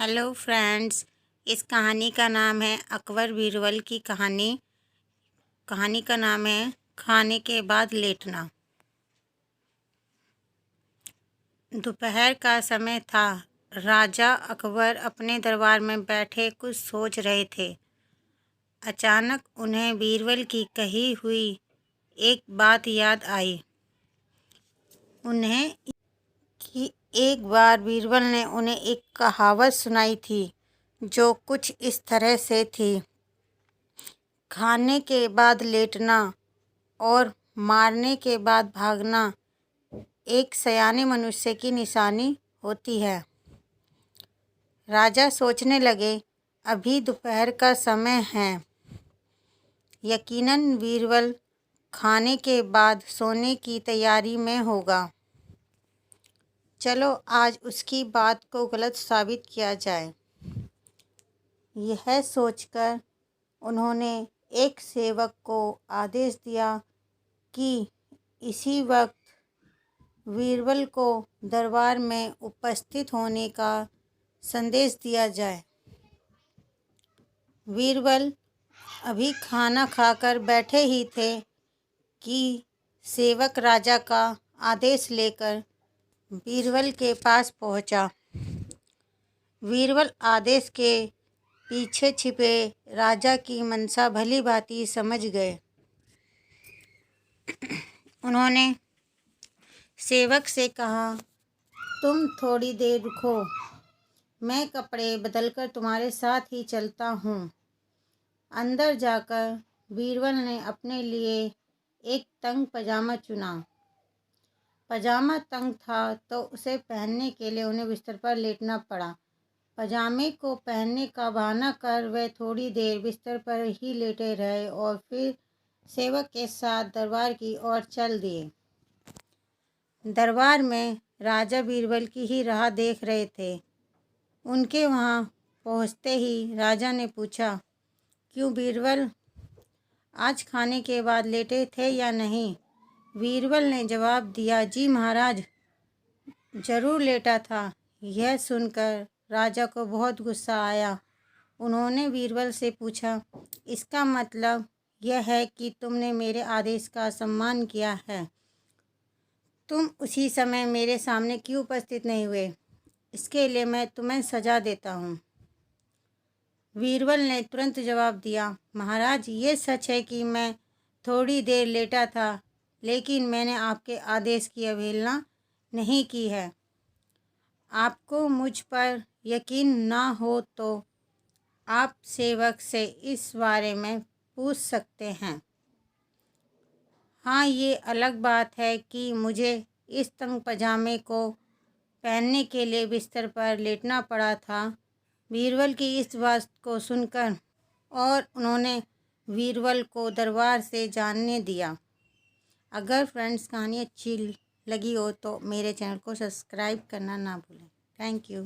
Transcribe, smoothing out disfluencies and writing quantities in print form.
Hello friends. इस कहानी का नाम है अकबर बीरबल की कहानी। कहानी का नाम है खाने के बाद लेटना। दोपहर का समय था। राजा अकबर अपने दरबार में बैठे कुछ सोच रहे थे। अचानक उन्हें बीरबल की कही हुई एक बात याद आई। उन्हें कि एक बार बीरबल ने उन्हें एक कहावत सुनाई थी जो कुछ इस तरह से थी, खाने के बाद लेटना और मारने के बाद भागना एक सयाने मनुष्य की निशानी होती है। राजा सोचने लगे, अभी दोपहर का समय है। यकीनन बीरबल खाने के बाद सोने की तैयारी में होगा। चलो आज उसकी बात को गलत साबित किया जाए। यह सोचकर उन्होंने एक सेवक को आदेश दिया कि इसी वक्त बीरबल को दरबार में उपस्थित होने का संदेश दिया जाए। बीरबल अभी खाना खाकर बैठे ही थे कि सेवक राजा का आदेश लेकर बीरबल के पास पहुंचा। बीरबल आदेश के पीछे छिपे राजा की मनसा भली भांति समझ गए। उन्होंने सेवक से कहा, तुम थोड़ी देर रुको, मैं कपड़े बदलकर तुम्हारे साथ ही चलता हूँ। अंदर जाकर बीरबल ने अपने लिए एक तंग पजामा चुना। पजामा तंग था तो उसे पहनने के लिए उन्हें बिस्तर पर लेटना पड़ा। पजामे को पहनने का बहाना कर वे थोड़ी देर बिस्तर पर ही लेटे रहे और फिर सेवक के साथ दरबार की ओर चल दिए। दरबार में राजा बीरबल की ही राह देख रहे थे। उनके वहाँ पहुँचते ही राजा ने पूछा, क्यों बीरबल, आज खाने के बाद लेटे थे या नहीं? बीरबल ने जवाब दिया, जी महाराज, जरूर लेटा था। यह सुनकर राजा को बहुत गुस्सा आया। उन्होंने बीरबल से पूछा, इसका मतलब यह है कि तुमने मेरे आदेश का सम्मान किया है। तुम उसी समय मेरे सामने क्यों उपस्थित नहीं हुए? इसके लिए मैं तुम्हें सजा देता हूँ। बीरबल ने तुरंत जवाब दिया, महाराज, ये सच है कि मैं थोड़ी देर लेटा था, लेकिन मैंने आपके आदेश की अवहेलना नहीं की है। आपको मुझ पर यकीन ना हो तो आप सेवक से इस बारे में पूछ सकते हैं। हाँ, ये अलग बात है कि मुझे इस तंग पजामे को पहनने के लिए बिस्तर पर लेटना पड़ा था। बीरबल की इस बात को सुनकर और उन्होंने बीरबल को दरबार से जाने दिया। अगर फ्रेंड्स कहानी अच्छी लगी हो तो मेरे चैनल को सब्सक्राइब करना ना भूलें। Thank you.